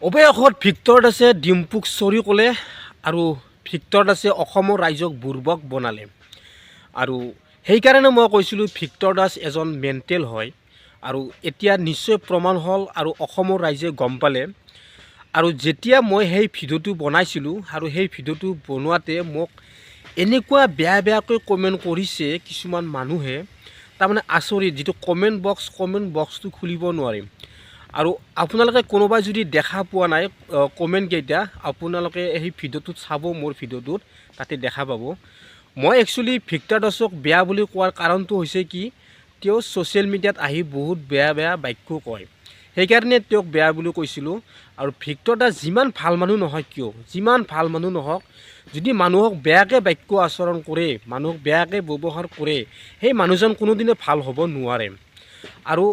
অৱশেষত ভিক্টৰত আছে ডিম্পুক চৰি ক'লে আৰু ভিক্টৰত আছে অসমৰ ৰাইজক বুৰ্বক বনালে। আৰু সেইকাৰণে মই কৈছিলোঁ ভিক্টৰ দাস এজন মেণ্টেল হয় আৰু এতিয়া নিশ্চয় প্ৰমাণ হ'ল আৰু অসমৰ ৰাইজে গম পালে। আৰু যেতিয়া মই সেই ভিডিঅ'টো বনাইছিলোঁ আৰু সেই ভিডিঅ'টো বনোৱাতে মোক এনেকুৱা বেয়াকৈ কমেণ্ট কৰিছে কিছুমান মানুহে, তাৰমানে আচৰিত। যিটো কমেণ্ট বক্সটো খুলিব নোৱাৰিম। আৰু আপোনালোকে কোনোবাই যদি দেখা পোৱা নাই কমেণ্টকেইটা, আপোনালোকে সেই ভিডিঅ'টোত চাব, মোৰ ভিডিঅ'টোত তাতে দেখা পাব। মই একচুৱেলি ভিক্টৰ দাসক বেয়া বুলি কোৱাৰ কাৰণটো হৈছে কি, তেওঁ ছ'চিয়েল মিডিয়াত আহি বহুত বেয়া বাক্য কয়, সেইকাৰণে তেওঁক বেয়া বুলি কৈছিলোঁ। আৰু ভিক্টৰ দাস যিমান ভাল মানুহ নহয় কিয়, যিমান ভাল মানুহ নহওক, যদি মানুহক বেয়াকৈ বাক্য আচৰণ কৰে, মানুহক বেয়াকৈ ব্যৱহাৰ কৰে, সেই মানুহজন কোনোদিনে ভাল হ'ব নোৱাৰে। আৰু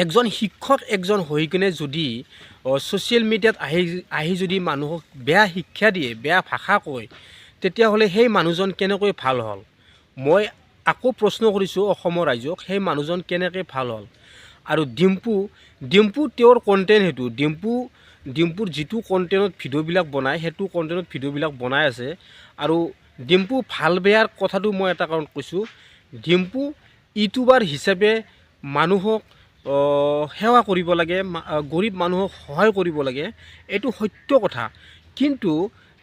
একজন শিক্ষক একজন হৈ কিনে যদি ছ'চিয়েল মিডিয়াত আহি যদি মানুহক বেয়া শিক্ষা দিয়ে, বেয়া ভাষা কয়, তেতিয়াহ'লে সেই মানুহজন কেনেকৈ ভাল হ'ল? মই আকৌ প্ৰশ্ন কৰিছোঁ অসমৰ ৰাইজক, সেই মানুহজন কেনেকৈ ভাল হ'ল? আৰু ডিম্পু তেওঁৰ কণ্টেণ্ট সেইটো, ডিম্পুৰ যিটো কণ্টেণ্টত ভিডিঅ'বিলাক বনায়, সেইটো কণ্টেণ্টত ভিডিঅ'বিলাক বনাই আছে। আৰু ডিম্পু ভাল বেয়াৰ কথাটো মই এটা কাৰণ কৈছোঁ, ডিম্পু ইউটিউবাৰ হিচাপে মানুহক সেৱা কৰিব লাগে, গৰীব মানুহক সহায় কৰিব লাগে, এইটো সত্য কথা। কিন্তু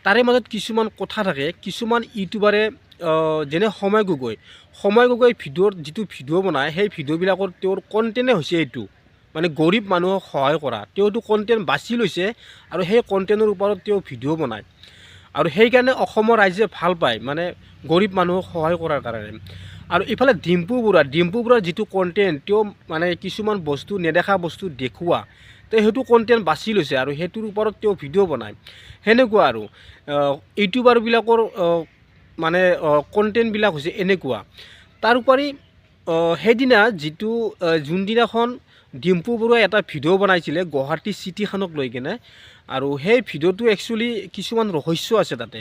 তাৰে মাজত কিছুমান কথা থাকে, কিছুমান ইউটিউবাৰে যেনে সময় গগৈ যিটো ভিডিঅ' বনায়, সেই ভিডিঅ'বিলাকৰ তেওঁৰ কণ্টেণ্টে হৈছে এইটো, মানে গৰীব মানুহক সহায় কৰা। তেওঁটো কণ্টেণ্ট বাছি লৈছে আৰু সেই কণ্টেণ্টৰ ওপৰত তেওঁ ভিডিঅ' বনায়। আৰু সেইকাৰণে অসমৰ ৰাইজে ভাল পায়, মানে গৰীব মানুহক সহায় কৰাৰ কাৰণে। আৰু ইফালে ডিম্পু বৰুৱাৰ যিটো কণ্টেণ্ট, তেওঁ মানে কিছুমান বস্তু, নেদেখা বস্তু দেখুওৱা, তেওঁ সেইটো কণ্টেণ্ট বাছি লৈছে আৰু সেইটোৰ ওপৰত তেওঁ ভিডিঅ' বনায়। সেনেকুৱা আৰু ইউটিউবাৰবিলাকৰ মানে কণ্টেণ্টবিলাক হৈছে এনেকুৱা। তাৰোপৰি সেইদিনা যোনদিনাখন ডিম্পু বৰুৱাই এটা ভিডিঅ' বনাইছিলে গুৱাহাটী চিটিখনক লৈ কিনে, আৰু সেই ভিডিঅ'টো একচুৱেলি কিছুমান ৰহস্য আছে তাতে।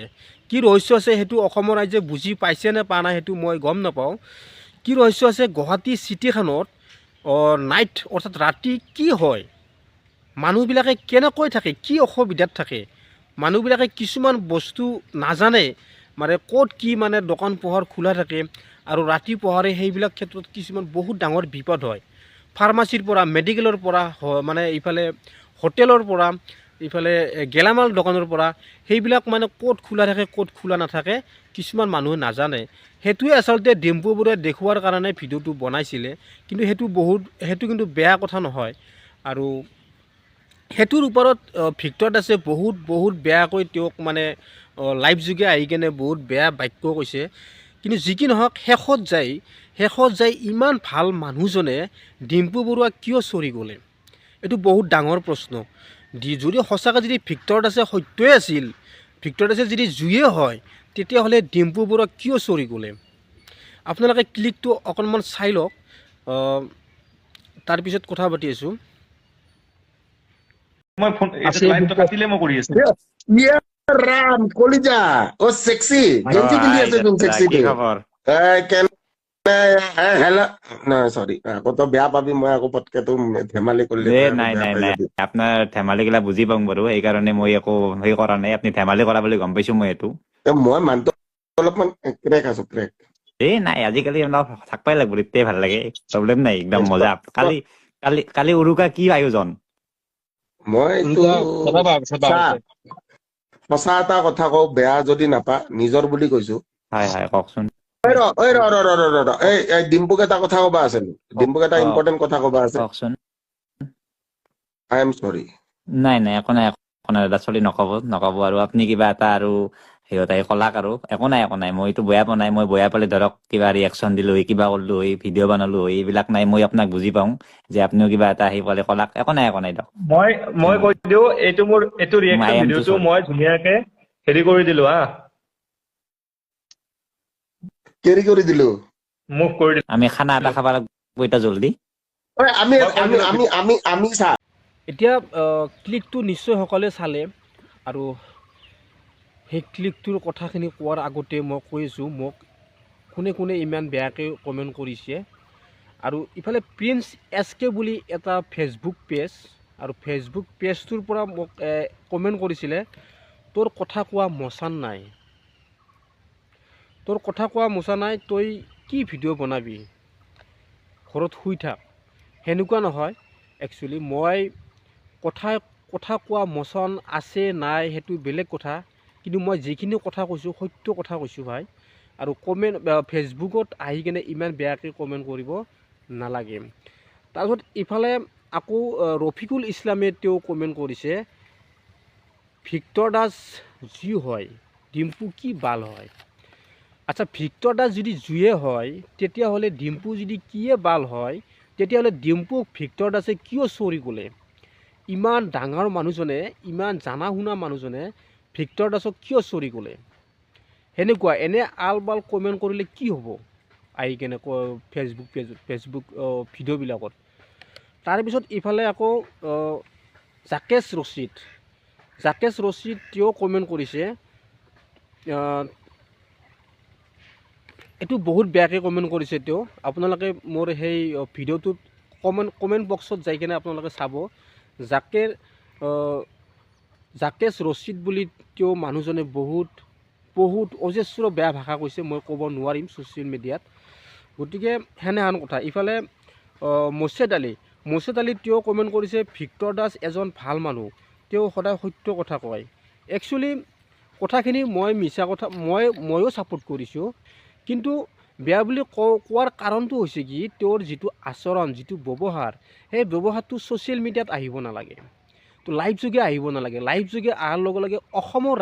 কি ৰহস্য আছে সেইটো অসমৰ ৰাইজে বুজি পাইছে নে পোৱা নাই সেইটো মই গম নাপাওঁ। কি ৰহস্য আছে, গুৱাহাটী চিটিখনত নাইট অৰ্থাৎ ৰাতি কি হয়, মানুহবিলাকে কেনেকৈ থাকে, কি অসুবিধাত থাকে, মানুহবিলাকে কিছুমান বস্তু নাজানে, মানে ক'ত কি মানে দোকান পোহাৰ খোলা থাকে, আৰু ৰাতি পোহাৰে সেইবিলাক ক্ষেত্ৰত কিছুমান বহুত ডাঙৰ বিপদ হয়। ফাৰ্মাচীৰ পৰা, মেডিকেলৰ পৰা, মানে ইফালে হোটেলৰ পৰা, ইফালে গেলামাল দোকানৰ পৰা, সেইবিলাক মানে ক'ত খোলা থাকে ক'ত খোলা নাথাকে কিছুমান মানুহে নাজানে। সেইটোৱে আচলতে ডিম্পু বৰুৱাই দেখুওৱাৰ কাৰণে ভিডিঅ'টো বনাইছিলে, কিন্তু সেইটো কিন্তু বেয়া কথা নহয়। আৰু সেইটোৰ ওপৰত ভিক্টৰ দাসে বহুত বেয়াকৈ তেওঁক মানে লাইভ যোগে আহি কেনে বহুত বেয়া বাক্য কৈছে। কিন্তু যি কি নহওক, শেষত যাই ইমান ভাল মানুহজনে ডিম্পু বৰুৱাক কিয় চৰি গ'লে, এইটো বহুত ডাঙৰ প্ৰশ্ন। যদি সঁচাকৈ যদি ভিক্টৰ দাসে সত্যই আছিল, ভিক্টৰ দাসে যদি জুয়ে হয়, তেতিয়াহ'লে ডিম্পু বৰুৱাক কিয় চৰি গ'লে? আপোনালোকে ক্লিকটো অকণমান চাই লওক, তাৰপিছত কথা পাতি আছোঁ। মই ফোন এইটো লাইভটো কাটিলে মই কৰি আছো। ইয়া ৰাম কলিজা ও সেক্সি গেঞ্জি পিন্ধি আছে তুমি সেক্সিটো। হেল্ল' নহয় চৰি, আকৌ তই বেয়া পাবি, মই আকৌ পটকে তো ধেমালি কৰিলে তই আকৌ বেয়া পাই যাবি। আপোনাৰ ধেমালি গিলা বুজি পাওঁ বাৰু, সেইকাৰণে মই একো হেৰি কৰা নাই। আপুনি ধেমালি কৰা বুলি গম পাইছো মই এইটো। মই মানুহটো অলপমান ক্ৰেক আছো, ক্ৰেক। নাই, আজিকালি অলপ থাকবাই লাগব, তেতিয়াই ভাল লাগে, প্ৰব্লেম নাই, একদম মজা। কালি উৰুকা কি আয়োজন? মই সঁচা এটা কথা কওঁ, বেয়া যদি নাপা, নিজৰ বুলি কৈছো। হয় কওকচোন। এই ডিম্পুক এটা কথা কবা আছে, ডিম্পুক এটা ইম্পৰ্টেণ্ট কথা কবা আছে। কওকচোন। আই এম চৰি। নাই একো নাই দাদা, চলি নকব আৰু আপুনি কিবা এটা আৰু সিহঁতে কলাক আৰু একো নাই, মইতো বেয়া পোৱা নাই। মই বেয়া পালে ধৰক কিবা ৰিয়েকশ্যন দিলো হয়, কিবা কৰিলো হয়, ভিডিঅ' বনালো হয়, এইবিলাক নাই। মই আপোনাক বুজি পাওঁ যে আপুনিও কিবা এটা আহি পালে কলাক, একো নাই দিয়ক। মই কৈ দিওঁ, এইটো আই ৰিয়েকশ্যন এম টু ভিডিঅ'টো চৰি। মই ধুনীয়াকে হেৰি কৰি দিলো হা, কেৰি কৰি দিলো। মুভ কৰি দিলো। আমি খানা এটা খাব লাগব এতিয়া জলদি। আমি চা এতিয়া ক্লিকটো নিশ্চয় সকলোৱে চালে, আৰু সেই ক্লিকটোৰ কথাখিনি কোৱাৰ আগতে মই কৈছোঁ, মোক কোনে ইমান বেয়াকৈ কমেণ্ট কৰিছে। আৰু ইফালে প্ৰিন্স SK বুলি এটা ফেচবুক পেজ আৰু ফেচবুক পেজটোৰ পৰা মোক কমেণ্ট কৰিছিলে তোৰ কথা কোৱা মচান নাই, তোৰ কথা কোৱা মোচা নাই, তই কি ভিডিঅ' বনাবি, ঘৰত শুই থাক। সেনেকুৱা নহয়, একচুৱেলি মই কথা কোৱা মচন আছে নাই সেইটো বেলেগ কথা, কিন্তু মই যিখিনি কথা কৈছোঁ সত্য কথা কৈছোঁ ভাই। আৰু কমেণ্ট ফেচবুকত আহি কিনে ইমান বেয়াকৈ কমেণ্ট কৰিব নালাগে। তাৰপিছত ইফালে আকৌ ৰফিকুল ইছলামে তেওঁ কমেণ্ট কৰিছে ভিক্টৰ দাস যি হয় ডিম্পু কি বাল হয়। আচ্ছা, ভিক্টৰ দাস যদি জুয়ে হয় তেতিয়াহ'লে ডিম্পু যদি কিয়ে বাল হয়, তেতিয়াহ'লে ডিম্পুক ভিক্টৰ দাসে কিয় চৰি ক'লে? ইমান ডাঙৰ মানুহজনে, ইমান জানা শুনা মানুহজনে ভিক্টৰ দাসক কিয় চৰি ক'লে? সেনেকুৱা এনে আল বাল কমেণ্ট কৰিলে কি হ'ব আহি কেনে ফেচবুক ভিডিঅ'বিলাকত। তাৰপিছত ইফালে আকৌ জাকেশ ৰচিদ তেওঁ কমেণ্ট কৰিছে, এইটো বহুত বেয়াকৈ কমেণ্ট কৰিছে তেওঁ। আপোনালোকে মোৰ সেই ভিডিঅ'টোত কমেণ্ট বক্সত যাই কিনে আপোনালোকে চাব, জাকেশ ৰচিদ বুলি তেওঁ মানুহজনে বহুত অজস্ৰ বেয়া ভাষা কৈছে, মই ক'ব নোৱাৰিম ছ'চিয়েল মিডিয়াত। গতিকে সেনেহান কথা। ইফালে মোৰ্শ্বেদ আলী তেওঁ কমেণ্ট কৰিছে ভিক্টৰ দাস এজন ভাল মানুহ, তেওঁ সদায় সত্য কথা কয়। একচুৱেলি কথাখিনি মই মিছা কথা, ময়ো ছাপোৰ্ট কৰিছোঁ, কিন্তু বেয়া বুলি কোৱাৰ কাৰণটো হৈছে কি তেওঁৰ যিটো আচৰণ, যিটো ব্যৱহাৰ, সেই ব্যৱহাৰটো ছ'চিয়েল মিডিয়াত আহিব নালাগে, তো লাইভ যোগে আহিব নালাগে। লাইভ যোগে অহাৰ লগে লগে অসমৰ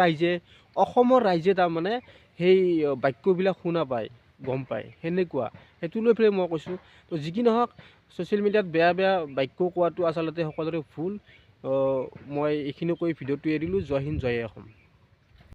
ৰাইজে তাৰমানে সেই বাক্যবিলাক শুনা পায়, গম পায়, সেনেকুৱা। সেইটো লৈ পেলাই মই কৈছোঁ। তো যি কি নহওক, ছ'চিয়েল মিডিয়াত বেয়া বাক্য কোৱাটো আচলতে সকলোৰে ভুল। মই এইখিনি কৈ ভিডিঅ'টো এৰিলোঁ। জয় হিন্দ, জয় অসম।